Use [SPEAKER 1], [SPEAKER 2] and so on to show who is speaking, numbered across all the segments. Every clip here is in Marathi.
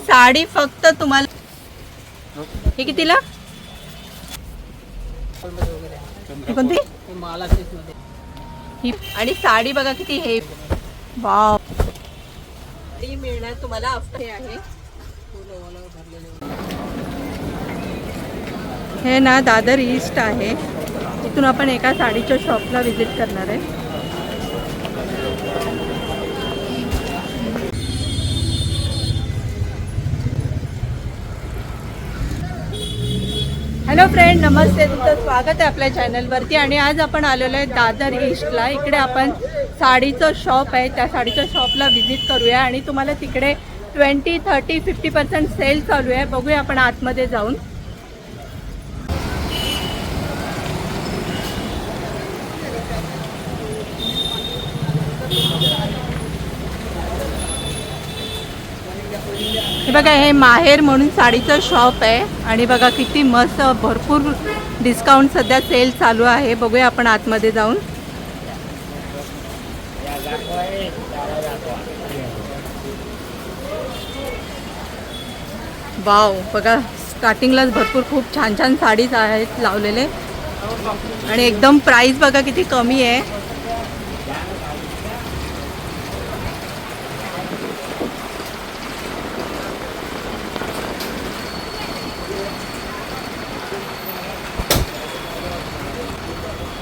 [SPEAKER 1] साडी फक्त तुम्हाला हे कितीला? कोणती ही? आणि साडी बघा किती हे, वाव. साडी मिळणार तुम्हाला आफ्टर आहे. हे ना दादर ईस्ट आहे. इथून आपण एका साडीच्या शॉपला व्हिजिट करणार आहे. हॅलो फ्रेंड, नमस्ते. तुमचं स्वागत आहे आपल्या चॅनलवरती. आणि आज आपण आलेलो आहे दादर ईस्टला. इकडे आपण साडीचं शॉप आहे, त्या साडीच्या शॉपला व्हिजिट करूया आणि तुम्हाला तिकडे 20, 30, 50% सेल चालू आहे. बघूया आपण आतमध्ये जाऊन. हे बघा, हे माहेर म्हणून साडीचं शॉप आहे आणि बघा किती मस्त, भरपूर डिस्काउंट सध्या सेल चालू आहे. बघूया आपण आतमध्ये जाऊन. वाव, बघा स्टार्टिंगलाच भरपूर खूप छान छान साडीज आहेत लावलेले आणि एकदम प्राइस बघा किती कमी आहे.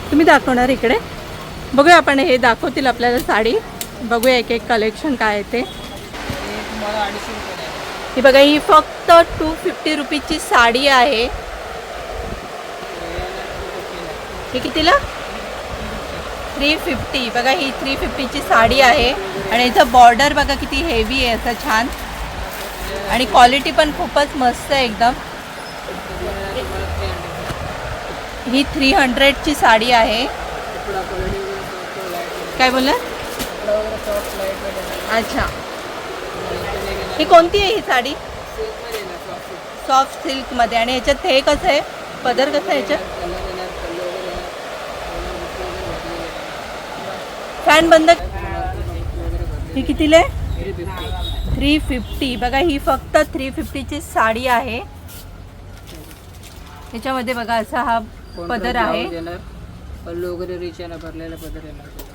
[SPEAKER 1] तुम्ही दाखवणार इकडे? बघूया आपण, हे दाखवतील आपल्याला साडी. बघूया एक एक कलेक्शन काय आहे ते. ही बघा, ही फक्त 250 रुपीची साडी आहे. ही कितीला? 350. बघा, ही 350ची साडी आहे आणि याचं बॉर्डर बघा किती हेवी आहे, असं छान. आणि क्वालिटी पण खूपच मस्त आहे एकदम. ही 300ची साडी आहे. काय बोलला? अच्छा, ही कोणती आहे ही साडी? सॉफ्ट सिल्कमध्ये. आणि ह्याच्यात हे कसं आहे, पदर कसं आहे ह्याच्यात? फॅन बंद. ही कितीला आहे? 350. बघा, ही फक्त 350ची साडी आहे. ह्याच्यामध्ये बघा असा हा पदर आहे.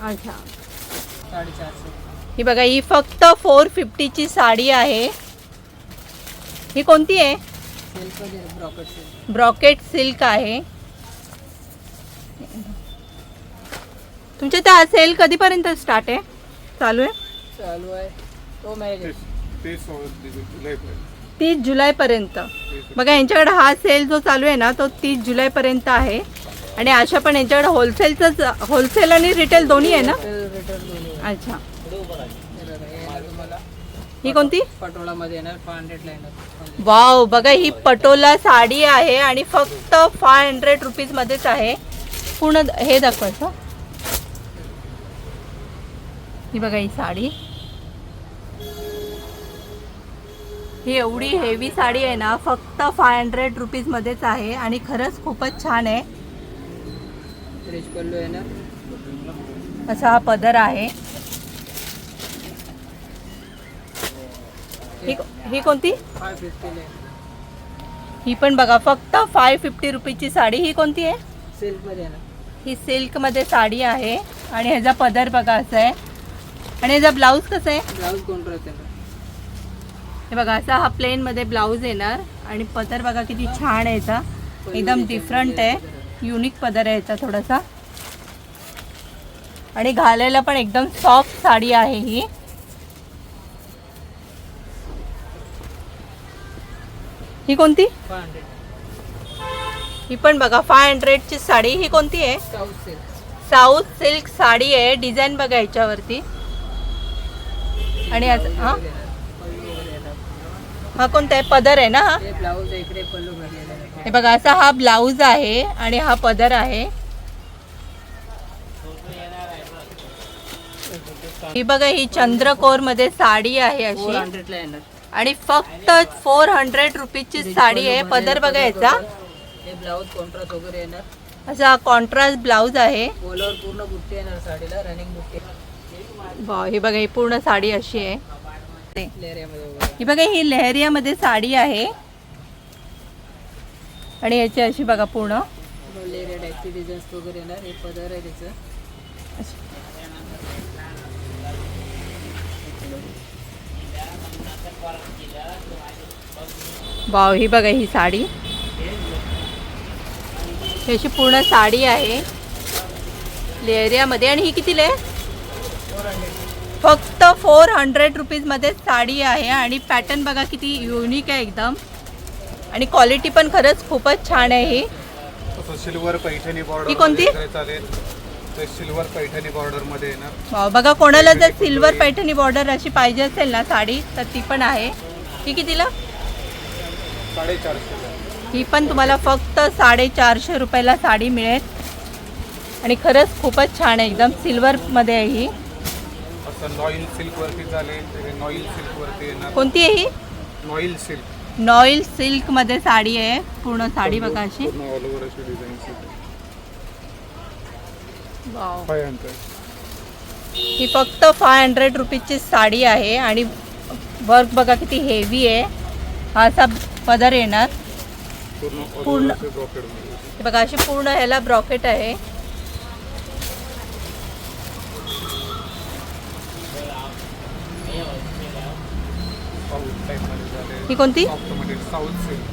[SPEAKER 1] अच्छा, 450. ही बघा, ही फक्त 450ची साडी आहे. ही कोणती आहे? ब्रॉकेट सिल्क आहे. तुमच्या त्या सेल कधीपर्यंत स्टार्ट आहे? चालू आहे 30 जुलैपर्यंत. बघा, यांच्याकडे हा सेल जो चालू आहे ना, तो 30 जुलैपर्यंत आहे. आणि अशा पण यांच्याकडे होलसेल आणि रिटेल दोन्ही आहे ना? अच्छा, ही कोणती? पटोलामध्ये येणार, 500 ला येणार. वाव, बघा ही पटोला साडी आहे आणि फक्त 500 रुपीजमध्येच आहे. पूर्ण हे दाखवायचं. ही बघा ही साडी, ही एवढी हेवी साडी आहे ना, फक्त 500 रुपीजमध्येच आहे आणि खरंच खूपच छान आहे. असा हा पदर आहे. ही कोणती? 550. ही पण बघा फक्त 550 रुपीची साडी. ही कोणती आहे? सिल्कमध्ये. ही सिल्कमध्ये साडी आहे आणि ह्याचा पदर बघा असा आहे. आणि ह्याचा ब्लाऊज कसं आहे? ब्लाऊज कॉन्ट्रास्ट आहे. हे बघा, असा हा प्लेनमध्ये ब्लाऊज येणार आणि पदर बघा किती छान आहे. याचा एकदम डिफरंट आहे, युनिक पदर आहे याचा थोडासा. आणि घालायला पण एकदम सॉफ्ट साडी आहे ही. ही कोणती? 500. ही पण बघा 500ची साडी. ही कोणती आहे? साऊथ सिल्क साडी आहे. डिझाईन बघा याच्यावरती. आणि हा कोणता आहे? पदर आहे ना? हे बघा, असा हा ब्लाऊज आहे आणि हा पदर आहे. ही बघा, ही चंद्रकोर मध्ये साडी आहे अशी आणि फक्त 400 रुपीजची साडी आहे. पदर बघा याचा, ब्लाऊज कॉन्ट्रास्ट वगैरे येणार, असा कॉन्ट्रास्ट ब्लाऊज आहे. पूर्ण बुट्टी येणार साडीला, रनिंग बुट्टी. वाव, हे बघा ही पूर्ण साडी अशी आहे. ही बघा ही लेहरियामध्ये साडी आहे आणि याची अशी बघा पूर्ण
[SPEAKER 2] लेहरिया टाईपची डिझाईन्स वगैरे येणार. हे पदर आहे त्याचं.
[SPEAKER 1] वाव, ही बघा ही साडी, ही अशी पूर्ण साडी आहे लेहरियामध्ये. आणि ही कितीला आहे? फक्त 400 रुपीजमध्ये साडी आहे. आणि पॅटर्न बघा किती युनिक आहे एकदम आणि क्वालिटी पण खरंच खूपच छान आहे. ही
[SPEAKER 3] सिल्वर पैठणी बॉर्डर
[SPEAKER 1] ही कोणती?
[SPEAKER 3] चालेल. ते सिल्वर पैठणी बॉर्डर मध्ये येणार.
[SPEAKER 1] वाव, बघा कोणाला जर सिल्वर पैठणी बॉर्डर अशी पाहिजे असेल ना साडी तर ती पण आहे. ही कितीला?
[SPEAKER 3] 450.
[SPEAKER 1] ही पण तुम्हाला फक्त 450 रुपयाला साडी मिळेल आणि खरंच खूपच छान आहे एकदम. सिल्वरमध्ये आहे ही.
[SPEAKER 3] असं नॉईल सिल्क वरती चालेल. नॉईल सिल्क वरती येणार.
[SPEAKER 1] कोणती आहे ही?
[SPEAKER 3] नॉईल सिल्क.
[SPEAKER 1] नॉईल सिल्कमध्ये साडी आहे. पूर्ण साडी बघा अशी.
[SPEAKER 3] ऑल ओव्हर अशी डिझाईन.
[SPEAKER 1] वाव,
[SPEAKER 3] 500.
[SPEAKER 1] ही फक्त 500 रुपीजची साडी आहे आणि वर्क बघा किती हेवी आहे. हा असा पदर येणार. पूर्ण
[SPEAKER 3] ब्रॉकेड मध्ये.
[SPEAKER 1] हे बघा अशी पूर्ण ह्याला ब्रॉकेट आहे. ही कोणती?
[SPEAKER 3] South silk.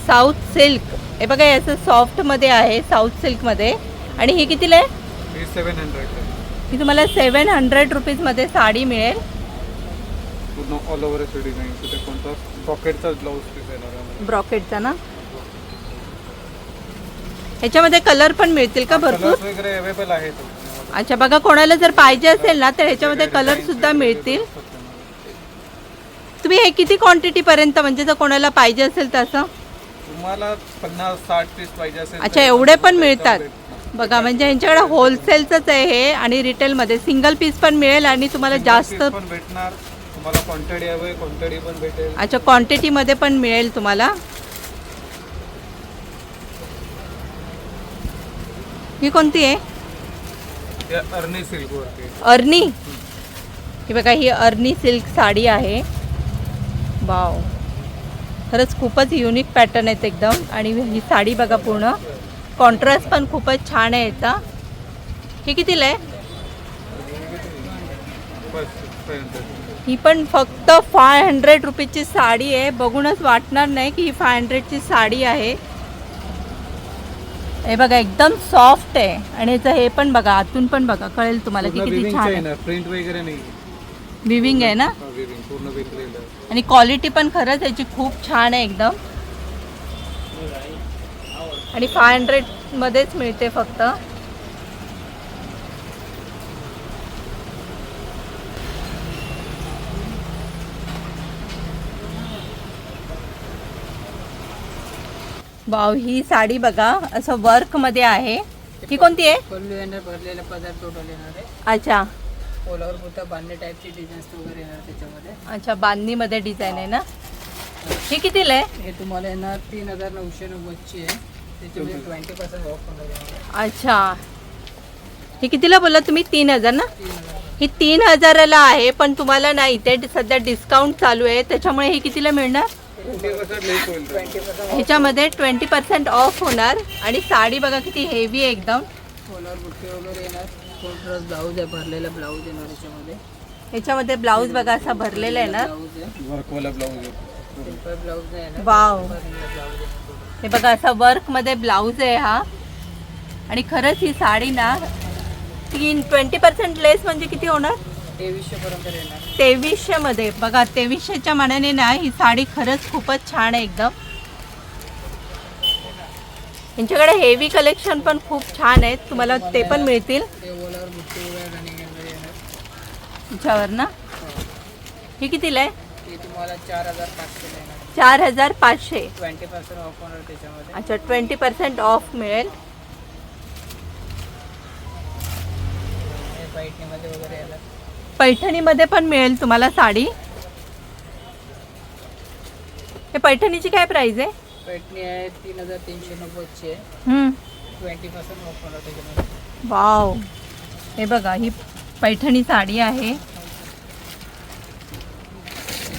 [SPEAKER 1] South silk. हे बघा याचं सॉफ्टमध्ये आहे साऊथ सिल्कमध्ये. आणि ही कितीला आहे?
[SPEAKER 3] हे 700 आहे.
[SPEAKER 1] ही तुम्हाला 700 रुपीजमध्ये साडी मिळेल.
[SPEAKER 3] पूर्ण ऑल ओव्हर अशी डिझाईन. ते कोणता पॉकेटचा ब्लाऊज पीस येणार.
[SPEAKER 1] ब्रॉकेटचा ना. ह्याच्यामध्ये कलर पण मिळतील का भरपूर?
[SPEAKER 3] कलर्स वगैरे अवेलेबल आहेत.
[SPEAKER 1] अच्छा, बघा कोणाला जर पाहिजे असेल ना तर ह्याच्यामध्ये कलर सुद्धा मिळतील. तुम्ही हे किती क्वांटिटी पर्यंत, म्हणजे जर कोणाला पाहिजे असेल तसं?
[SPEAKER 3] तुम्हाला 50-60 पीस पाहिजे असेल.
[SPEAKER 1] अच्छा, एवढे पण मिळतात. बघा म्हणजे यांच्याकडे होलसेलचंच आहे हे आणि रिटेलमध्ये सिंगल पीस पण मिळेल आणि तुम्हाला जास्त
[SPEAKER 3] पण भेटणार. तुम्हाला क्वांटिटी हवी क्वांटिटी पण भेटेल.
[SPEAKER 1] अच्छा, क्वांटिटीमध्ये पण मिळेल तुम्हाला. ही कोणती आहे?
[SPEAKER 3] अर्नी सिल्क वरती.
[SPEAKER 1] अर्नी. ही बघा ही अर्नी सिल्क साडी आहे. वाव, खरंच खूपच युनिक पॅटर्न आहेत एकदम. आणि ही साडी बघा पूर्ण कॉन्ट्रास्ट पण खूपच छान आहे याचा. ही कितीला आहे? ही पण फक्त 500 रुपीजची साडी आहे. बघूनच वाटणार नाही की ही 500ची साडी आहे. हे बघा एकदम सॉफ्ट आहे आणि याचं हे पण बघा आतून पण बघा, कळेल तुम्हाला की किती छान आहे.
[SPEAKER 3] प्रिंट वगैरे नाही.
[SPEAKER 1] विविंग आहे ना.
[SPEAKER 3] पूर्ण विकलेलं आहे.
[SPEAKER 1] आणि क्वालिटी पण खरंच याची खूप छान आहे एकदम. आणि 500 मध्येच मिळते फक्त. वाव, ही साडी बघा असं वर्क मध्ये आहे. ही कोणती आहे?
[SPEAKER 2] पल्लू येणार. भरलेला पदर टोटल येणार आहे.
[SPEAKER 1] अच्छा,
[SPEAKER 2] ओलावर पुरता बांधणी टाईपची डिझाईन्स वगैरे येणार त्याच्यामध्ये.
[SPEAKER 1] अच्छा, बांधणीमध्ये डिझाईन आहे ना. ही कितीला आहे?
[SPEAKER 2] हे तुम्हाला येणार 3990ची आहे. त्याच्यामध्ये 20% ऑफ होणार.
[SPEAKER 1] अच्छा, ही कितीला बोलला तुम्ही? 3000 ना.
[SPEAKER 2] 3000.
[SPEAKER 1] ही 3000ला आहे पण तुम्हाला ना इथे सध्या डिस्काउंट चालू आहे त्याच्यामुळे ही कितीला मिळणार?
[SPEAKER 2] 20%
[SPEAKER 1] ह्याच्यामध्ये 20% ऑफ होणार. आणि साडी बघा किती हेवी आहे एकदम.
[SPEAKER 2] ओलावर बुट्टे वगैरे येणार. कॉन्ट्रास्ट ब्लाऊज आहे. भरलेला ब्लाऊज येणार याच्यामध्ये.
[SPEAKER 1] ह्याच्यामध्ये ब्लाऊज बघा असा भरलेला आहे ना.
[SPEAKER 2] ब्लाऊज आहे.
[SPEAKER 3] वर्कवाला ब्लाऊज आहे.
[SPEAKER 2] सिंपल ब्लाऊज आहे ना.
[SPEAKER 1] वाव,
[SPEAKER 2] भरलेला ब्लाऊज आहे.
[SPEAKER 1] हे बघा असा वर्कमध्ये ब्लाऊज आहे हा. आणि खरंच ही साडी ना 20% लेस म्हणजे किती होणार?
[SPEAKER 2] 2300 पर्यंत येणार.
[SPEAKER 1] 2300 मध्ये. बघा 2300च्या मानाने ना ही साडी खरंच खूपच छान आहे एकदम. यांच्याकडे हेवी कलेक्शन पण खूप छान आहेत. तुम्हाला ते पण मिळतील
[SPEAKER 2] ते ओलावर बुट्टे वगैरे रनिंग वगैरे येणार.
[SPEAKER 1] ह्याच्यावर ना. हे कितीला आहे?
[SPEAKER 2] ते तुम्हाला 4500 येणार.
[SPEAKER 1] 4500.
[SPEAKER 2] 20% ऑफ होणार त्याच्यामध्ये.
[SPEAKER 1] अच्छा, 20% ऑफ मिळेल.
[SPEAKER 2] हे पैठणीमध्ये वगैरे येणार.
[SPEAKER 1] पैठणीमध्ये पण मिळेल तुम्हाला साडी. हे पैठणीची काय प्राइस आहे?
[SPEAKER 2] पैठणी आहे 3390ची आहे. 20% ऑफ होणार त्याच्यामध्ये.
[SPEAKER 1] वाव, हे बघा ही पैठणी साडी आहे.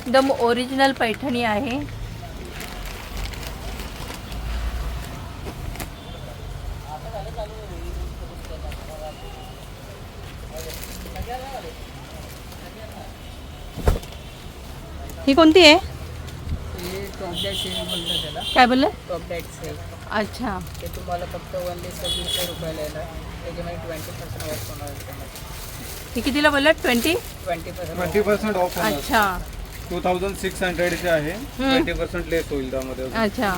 [SPEAKER 1] एकदम ओरिजिनल पैठणी आहे. ही कोणती आहे?
[SPEAKER 2] हे टॉप डेट सेल बोलतात त्याला.
[SPEAKER 1] काय बोललं?
[SPEAKER 2] Top date sale.
[SPEAKER 1] अच्छा.
[SPEAKER 2] ते तुम्हाला फक्त 1,2600 रुपयाला येणार. त्याच्यामध्ये 20% ऑफ होणार त्यामध्ये.
[SPEAKER 1] ही कितीला बोलला? 20?
[SPEAKER 3] 20% ऑफ होणार.
[SPEAKER 1] अच्छा
[SPEAKER 3] 2600 चे आहे. 20% लेस होईल त्यामध्ये.
[SPEAKER 1] अच्छा.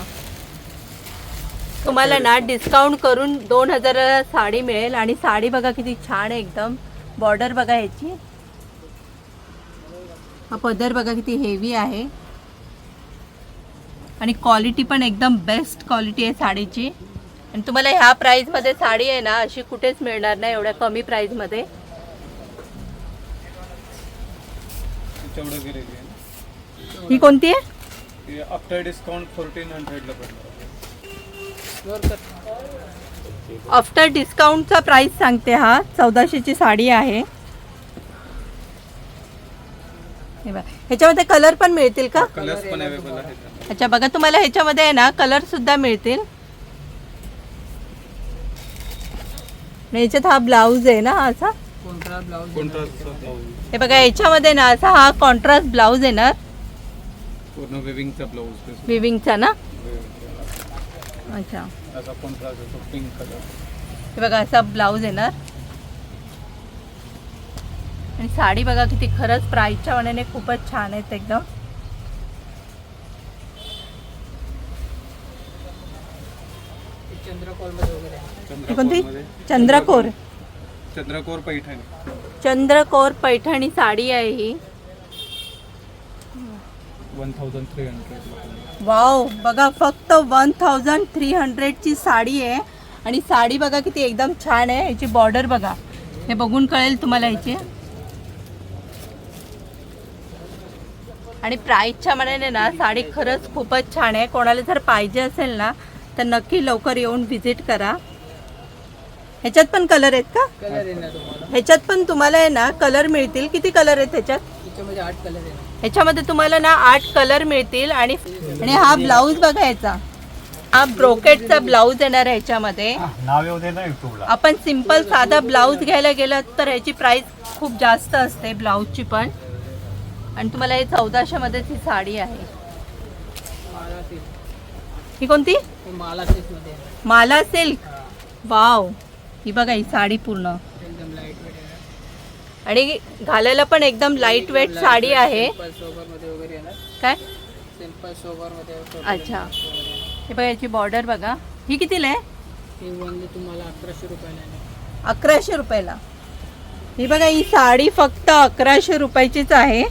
[SPEAKER 1] तुम्हाला ना डिस्काउंट करून 2000 साडी मिळेल. आणि साडी बघा किती छान आहे एकदम. बॉर्डर बघा ह्याची. हा पदर बघा किती हेवी आहे. आणि क्वालिटी पण एकदम बेस्ट क्वालिटी आहे साडीची. आणि तुम्हाला ह्या प्राईजमध्ये साडी आहे ना अशी कुठेच मिळणार नाही एवढ्या कमी प्राईजमध्ये. ही कोणती आहे?
[SPEAKER 3] आफ्टर डिस्काउंट 1400 ला पडणार.
[SPEAKER 1] आफ्टर डिस्काउंटचा प्राइस सांगते. हा 1400 ची साडी आहे. हे बघा ह्याच्यामध्ये कलर पण मिळतील का?
[SPEAKER 3] कलर्स पण अवेलेबल आहेत.
[SPEAKER 1] अच्छा बघा तुम्हाला ह्याच्यामध्ये आहे ना कलर सुद्धा मिळतील. आणि ह्याच्यात हा ब्लाऊज आहे ना असा
[SPEAKER 2] कॉन्ट्रास्ट ब्लाऊज.
[SPEAKER 3] कॉन्ट्रास्ट
[SPEAKER 1] हे बघा ह्याच्यामध्ये ना असा हा कॉन्ट्रास्ट ब्लाऊज येणार.
[SPEAKER 3] पूर्ण विविंगचा ब्लाऊज.
[SPEAKER 1] विविंगचा ना. अच्छा
[SPEAKER 3] असा कॉन्ट्रास्ट असतो पिंक कलर.
[SPEAKER 1] हे बघा असा ब्लाऊज येणार. आणि साडी बघा किती खरंच प्राईसच्या मानाने खूपच छान आहेत एकदम.
[SPEAKER 2] चंद्रकोर मध्ये वगैरे आहे.
[SPEAKER 1] ही कोणती? चंद्रकोर.
[SPEAKER 3] चंद्रकोर पैठणी.
[SPEAKER 1] चंद्रकोर पैठणी साडी आहे ही.
[SPEAKER 3] 1300.
[SPEAKER 1] वाव बघा फक्त 1300 ची साडी आहे. आणि साडी बघा किती एकदम छान आहे. याची बॉर्डर बघा. हे बघून कळेल तुम्हाला याची. आणि प्राईसच्या मानाने ना साडी खरंच खूपच छान आहे. कोणाला जर पाहिजे असेल ना तर नक्की लवकर येऊन व्हिजिट करा. ह्याच्यात पण कलर आहेत का?
[SPEAKER 2] कलर येणार तुम्हाला.
[SPEAKER 1] ह्याच्यात पण तुम्हाला आहे ना कलर मिळतील. किती कलर आहेत ह्याच्यात?
[SPEAKER 2] त्याच्यामध्ये 8 कलर येणार.
[SPEAKER 1] ह्याच्यामध्ये तुम्हाला ना 8 कलर मिळतील. आणि हा ब्लाऊज बघा याचा. हा ब्रोकेटचा ब्लाऊज येणार आहे ह्याच्यामध्ये. आपण सिंपल साधा ब्लाऊज घ्यायला गेलं तर ह्याची प्राइस खूप जास्त असते ब्लाऊजची पण. आणि तुम्हाला हे 1400 मध्ये ही साडी आहे.
[SPEAKER 2] माला सिल्क.
[SPEAKER 1] ही कोणती?
[SPEAKER 2] हे माला सिल्क मध्ये येणार.
[SPEAKER 1] माला सिल्क. वाव ही बघा ही साडी पूर्ण.
[SPEAKER 2] एकदम लाईट वेट येणार.
[SPEAKER 1] आणि घालायला पण एकदम लाईट वेट साडी आहे.
[SPEAKER 2] सिंपल सोबर मध्ये वगैरे येणार.
[SPEAKER 1] काय?
[SPEAKER 2] सिंपल सोबर मध्ये.
[SPEAKER 1] अच्छा हे बघा याची बॉर्डर बघा. ही कितीला आहे?
[SPEAKER 2] हे ओनली तुम्हाला 1100 रुपयाला येणार.
[SPEAKER 1] 1100 रुपयाला. ही बघा ही साडी फक्त 1100 रुपयाचीच आहे.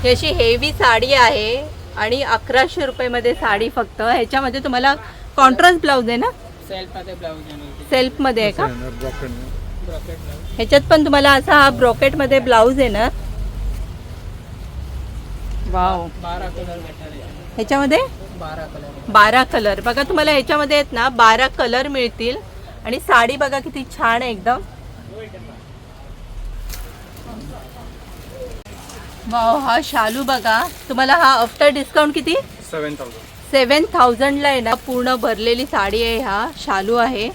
[SPEAKER 1] ही अशी हेवी साडी आहे. आणि 1100 रुपयामध्ये साडी फक्त. ह्याच्यामध्ये तुम्हाला कॉन्ट्रास्ट ब्लाऊज आहे ना.
[SPEAKER 2] सेल्फ मध्ये ब्लाऊज येणार.
[SPEAKER 1] सेल्फ मध्ये आहे का?
[SPEAKER 2] Brocade blouse.
[SPEAKER 1] ह्याच्यात पण तुम्हाला असा हा ब्रॉकेट मध्ये ब्लाऊज येणार. वाव
[SPEAKER 2] 12 कलर भेटणार आहे.
[SPEAKER 1] ह्याच्यामध्ये
[SPEAKER 2] 12 कलर.
[SPEAKER 1] 12 कलर बघा तुम्हाला ह्याच्यामध्ये आहेत ना 12 कलर मिळतील. आणि साडी बघा किती छान आहे एकदम. वाव हा शालू बघा. तुम्हाला हा आफ्टर डिस्काउंट किती?
[SPEAKER 3] 7000.
[SPEAKER 1] 7000 ला आहे ना. पूर्ण भरलेली साडी आहे. हा शालू आहे.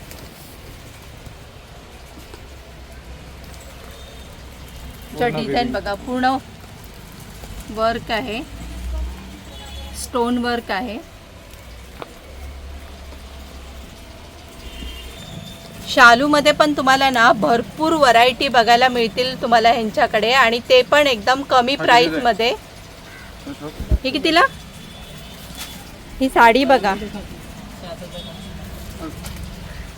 [SPEAKER 1] डिझाईन बघा पूर्ण वर्क आहे. स्टोन वर्क आहे. शालू मध्ये पण तुम्हाला ना भरपूर व्हरायटी बघायला मिळतील तुम्हाला ह्यांच्याकडे. आणि ते पण एकदम कमी प्राइस मध्ये. ही कितीला? ही साडी बघा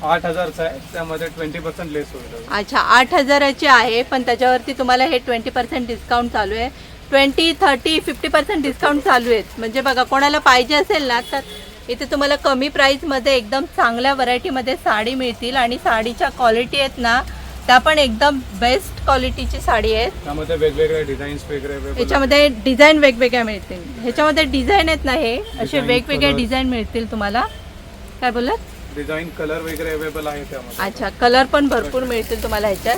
[SPEAKER 3] 8000चा आहे. त्यामध्ये 20% लेस होईल.
[SPEAKER 1] अच्छा 8000ची आहे. पण त्याच्यावरती तुम्हाला हे 20% डिस्काउंट चालू आहे. 20, 30, 50% डिस्काउंट चालू आहेत. म्हणजे बघा कोणाला पाहिजे असेल ना तर इथे तुम्हाला कमी प्राईसमध्ये एकदम चांगल्या व्हरायटीमध्ये साडी मिळतील. आणि साडीच्या क्वालिटी आहेत ना त्या पण एकदम बेस्ट क्वालिटीची साडी आहेत.
[SPEAKER 3] त्यामध्ये वेगवेगळे डिझाईन्स वगैरे.
[SPEAKER 1] ह्याच्यामध्ये डिझाईन वेगवेगळ्या मिळतील. ह्याच्यामध्ये डिझाईन आहेत ना हे असे वेगवेगळे डिझाईन मिळतील तुम्हाला. काय बोललात?
[SPEAKER 3] डिझाईन कलर वगैरे अवेलेबल आहे त्यामध्ये.
[SPEAKER 1] अच्छा कलर पण भरपूर मिळतील तुम्हाला ह्याच्यात.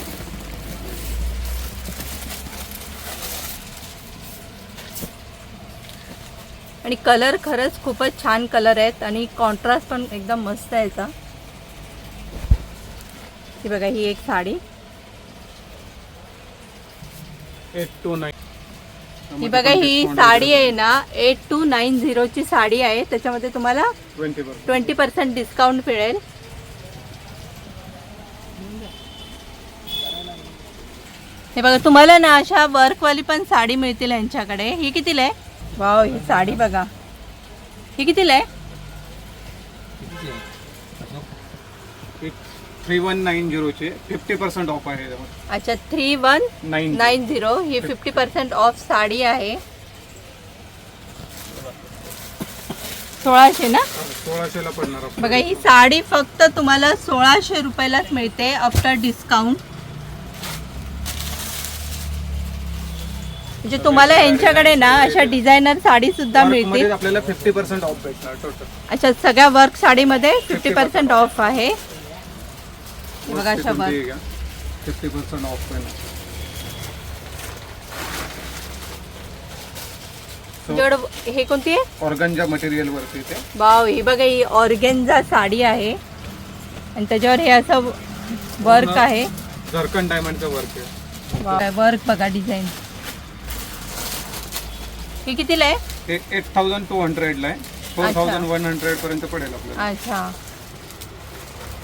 [SPEAKER 1] आणि कलर खरंच खूपच छान कलर आहेत आणि कॉन्ट्रास्ट पण एकदम मस्त आहे याचा. ही बघा ही एक साडी,
[SPEAKER 3] 829.
[SPEAKER 1] ही बघा ही साडी आहे ना 8290 ची साडी आहे. त्याच्यामध्ये तुम्हाला
[SPEAKER 3] 20%.
[SPEAKER 1] 20% डिस्काउंट मिळेल. हे बघा तुम्हाला ना अशा वर्कवाली पण साडी मिळतील यांच्याकडे. ही कितीला आहे? वाव, ही साडी बघा, ही कितीला आहे?
[SPEAKER 3] 3190 चे 50% ऑफ आहे त्यामध्ये.
[SPEAKER 1] अच्छा 3190, ही 50% ऑफ साडी आहे. 1600 ना?
[SPEAKER 3] 1600 ला पडणार आपल्याला.
[SPEAKER 1] बघा ही साडी फक्त तुम्हाला 1600 रुपयालाच मिळते आफ्टर डिस्काउंट. म्हणजे तुम्हाला यांच्याकडे ना अशा डिझायनर साडी सुद्धा मिळतील.
[SPEAKER 3] मध्ये आपल्याला 50% ऑफ भेटणार टोटल.
[SPEAKER 1] अच्छा सगळ्या वर्क साडीमध्ये 50% ऑफ आहे. बघा अशा वर्क
[SPEAKER 3] 50% ऑफ आहे.
[SPEAKER 1] हे कोणती आहे?
[SPEAKER 3] ऑर्गन्जा मटेरियल वरती ते.
[SPEAKER 1] वाव, ही बघा ही ऑर्गेन्झा साडी आहे आणि त्याच्यावर हे असं वर्क आहे.
[SPEAKER 3] झरकन डायमंडचं वर्क आहे.
[SPEAKER 1] वर्क बघा डिझाईन. हे कितीला आहे?
[SPEAKER 3] हे 8200 ला आहे. 4100 पर्यंत पडेल आपल्याला.
[SPEAKER 1] अच्छा,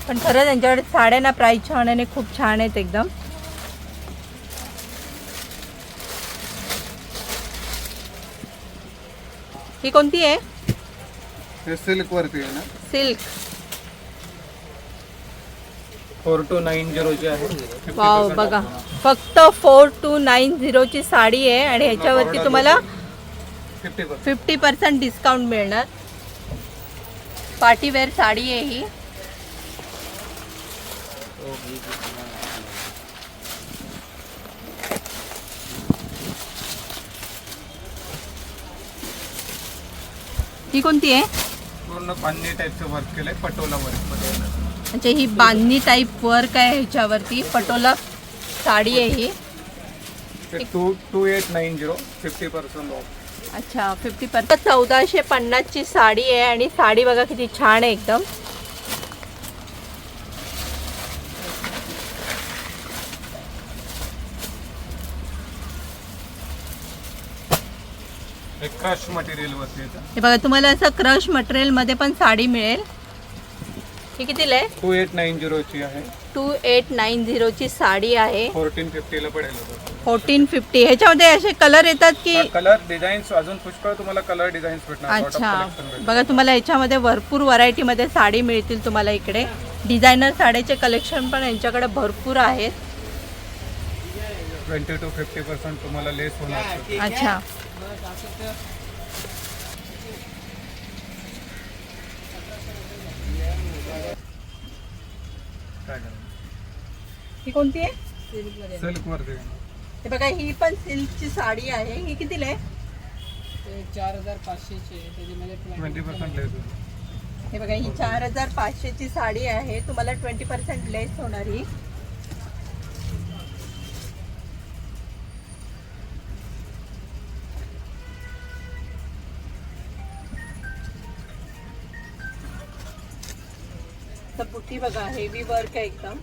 [SPEAKER 1] पण खरंच त्यांच्याकडे साड्या ना प्राइस छान आणि खूप छान आहेत एकदम. ही कोणती आहे?
[SPEAKER 3] हे सिल्क वरती आहे ना.
[SPEAKER 1] सिल्क.
[SPEAKER 3] 4290 ची आहे.
[SPEAKER 1] वाव बघा, फक्त 4290 ची साडी आहे आणि ह्याच्यावरती तुम्हाला 50% डिस्काउंट मिळणार. पार्टीवेअर साडी आहे ही. ही कोणती आहे?
[SPEAKER 3] पूर्ण बांधणी टाईपचं वर्क केलंय पटोला वर्क मध्ये.
[SPEAKER 1] अच्छा, ही बांधणी टाईप वर्क आहे ह्याच्यावरती. पटोला साडी आहे ही.
[SPEAKER 3] 2890 50% ऑफ.
[SPEAKER 1] अच्छा 50%. 1450 ची साडी आहे आणि साडी बघा किती छान आहे एकदम.
[SPEAKER 3] क्रश मटेरियल वरती आहे.
[SPEAKER 1] हे बघा तुम्हाला असं क्रश मटेरियल मध्ये पण साडी मिळेल. ही कितीला आहे?
[SPEAKER 3] 2890 ची आहे.
[SPEAKER 1] 2890 ची साडी आहे.
[SPEAKER 3] 1450 ला पडेल.
[SPEAKER 1] 1450. ह्याच्यामध्ये असे कलर येतात की?
[SPEAKER 3] कलर डिझाईन्स अजून पुष्कळ तुम्हाला कलर डिझाईन्स भेटणार.
[SPEAKER 1] अच्छा बघा तुम्हाला याच्यामध्ये भरपूर व्हरायटी मध्ये साडी मिळतील तुम्हाला इकडे. डिझायनर साड्याचे कलेक्शन पण यांच्याकडे भरपूर आहेत.
[SPEAKER 3] 20 to 50% तुम्हाला लेस होणार.
[SPEAKER 1] अच्छा, ही कोणती आहे?
[SPEAKER 3] सिल्क वरती.
[SPEAKER 1] हे बघा ही पण सिल्कची साडी आहे. ही कितीला आहे?
[SPEAKER 2] 4500 ची आहे. त्याच्यामध्ये
[SPEAKER 3] 20% लेस होईल.
[SPEAKER 1] हे बघा ही 4500 ची साडी आहे. तुम्हाला 20% लेस होणार ही. तर बुट्टी बघा हेवी वर्क आहे एकदम.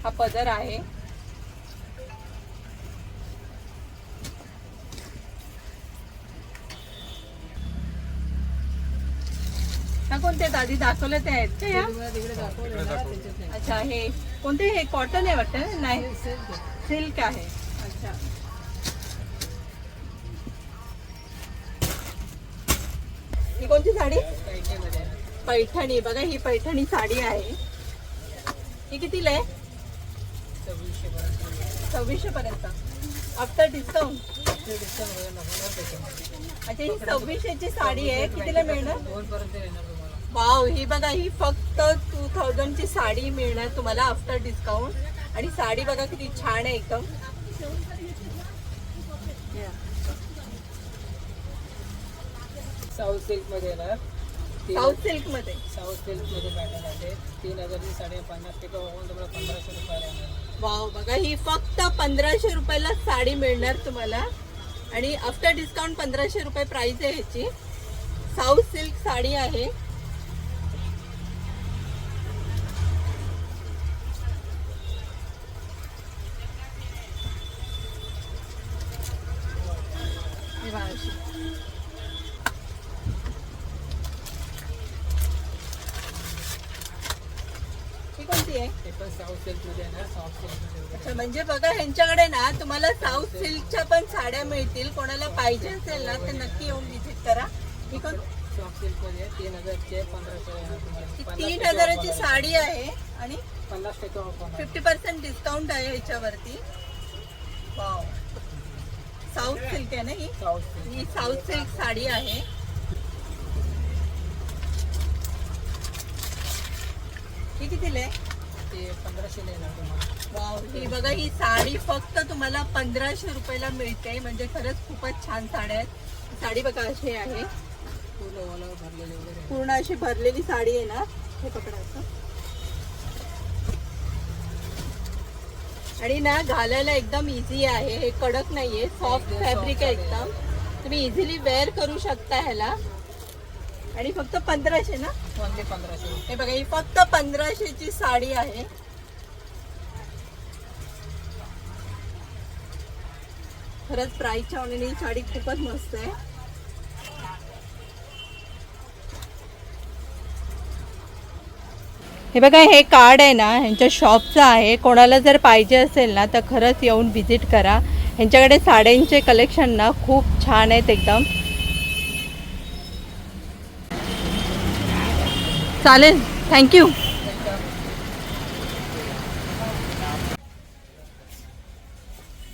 [SPEAKER 1] हा पदर आहे. हा कोणते आधी दाखवले ते आहेत का या?
[SPEAKER 2] तिकडे दाखवलं ना, त्याच्यात नाही.
[SPEAKER 1] अच्छा, हे कोणते? हे कॉटन आहे वाटतं. नाही, सिल्क आहे. अच्छा, ही कोणती साडी?
[SPEAKER 2] पैठणीमध्ये आहे.
[SPEAKER 1] पैठणी. बघा ही पैठणी साडी आहे. ही कितीला आहे?
[SPEAKER 2] 2600 पर्यंत.
[SPEAKER 1] 2600 पर्यंत आफ्टर डिस्काउंट.
[SPEAKER 2] डिस्काउंट वगैरे नको त्याच्यामध्ये.
[SPEAKER 1] अच्छा, ही 2600 ची साडी आहे. कितीला मिळणार?
[SPEAKER 2] 2 पर्यंत येणार तुम्हाला.
[SPEAKER 1] वाव, ही बघा ही फक्त 2000 ची साडी मिळणार तुम्हाला आफ्टर डिस्काउंट. आणि साडी बघा किती छान आहे एकदम.
[SPEAKER 2] साऊथ सिल्क मध्ये येणार.
[SPEAKER 1] साऊथ सिल्क मध्ये.
[SPEAKER 2] साऊथ सिल्क मध्ये पॅटर्न आहे. 3000 ची साडी 50 टक्के होऊन तुम्हाला 1500 रुपयाला येणार.
[SPEAKER 1] वाव, बघा ही फक्त 1500 रुपयाला साडी मिळणार तुम्हाला. आणि आफ्टर डिस्काउंट 1500 रुपये प्राइस आहे ह्याची. साऊथ सिल्क साडी आहे. हे बघा अशी. ही कोणती आहे?
[SPEAKER 2] ते पण साऊथ सिल्कमध्ये येणार, सॉफ्ट सिल्कमध्ये
[SPEAKER 1] अच्छा, म्हणजे बघा ह्यांच्याकडे ना तुम्हाला साऊथ सिल्कच्या पण साड्या मिळतील. कोणाला पाहिजे असेल ना तर नक्की येऊन विजिट करा. ही कोण?
[SPEAKER 2] सॉफ्ट सिल्कमध्ये 3000चे 1500 येणार
[SPEAKER 1] ही
[SPEAKER 2] तुम्हाला.
[SPEAKER 1] 3000ची साडी आहे आणि
[SPEAKER 2] 50% ऑफ होणार.
[SPEAKER 1] 50% डिस्काउंट आहे ह्याच्यावरती. वाव, साऊथ सिल्क आहे ना ही.
[SPEAKER 2] साऊथ सिल्क
[SPEAKER 1] ही साऊथ सिल्क साडी आहे. ही कितीला आहे?
[SPEAKER 2] ते 1500 येणार तुम्हाला.
[SPEAKER 1] वाव, ही बघा ही साडी फक्त तुम्हाला 1500 रुपयाला मिळते. म्हणजे खरंच खूपच छान साड्या आहेत. साडी बघा अशी आहे,
[SPEAKER 2] पूर्ण ओलावर भरलेले वगैरे.
[SPEAKER 1] पूर्ण अशी भरलेली साडी आहे ना. हे पकडायचं आणि ना घालायला एकदम इझी आहे. हे कडक नाहीये, सॉफ्ट फॅब्रिक आहे एकदम. तुम्ही इझिली वेअर करू शकता ह्याला. आणि फक्त 1500 ना.
[SPEAKER 2] ओनली 1500.
[SPEAKER 1] हे बघा ही फक्त 1500ची साडी आहे. खरंच प्राईसच्या ऑनलाईन ही साडी खूपच मस्त आहे. हे बघा हे कार्ड आहे ना ह्यांच्या शॉपचं आहे. कोणाला जर पाहिजे असेल ना तर खरंच येऊन व्हिजिट करा. ह्यांच्याकडे साड्यांचे कलेक्शन ना खूप छान आहेत एकदम. चालेल, थँक्यू.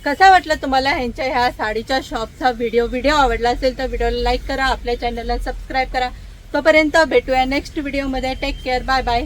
[SPEAKER 1] कसा वाटला तुम्हाला ह्यांच्या ह्या साडीच्या शॉपचा व्हिडिओ आवडला असेल तर व्हिडिओला लाईक करा. आपल्या चॅनलला सबस्क्राईब करा. तोपर्यंत भेटूया नेक्स्ट व्हिडिओमध्ये. Take care, bye bye.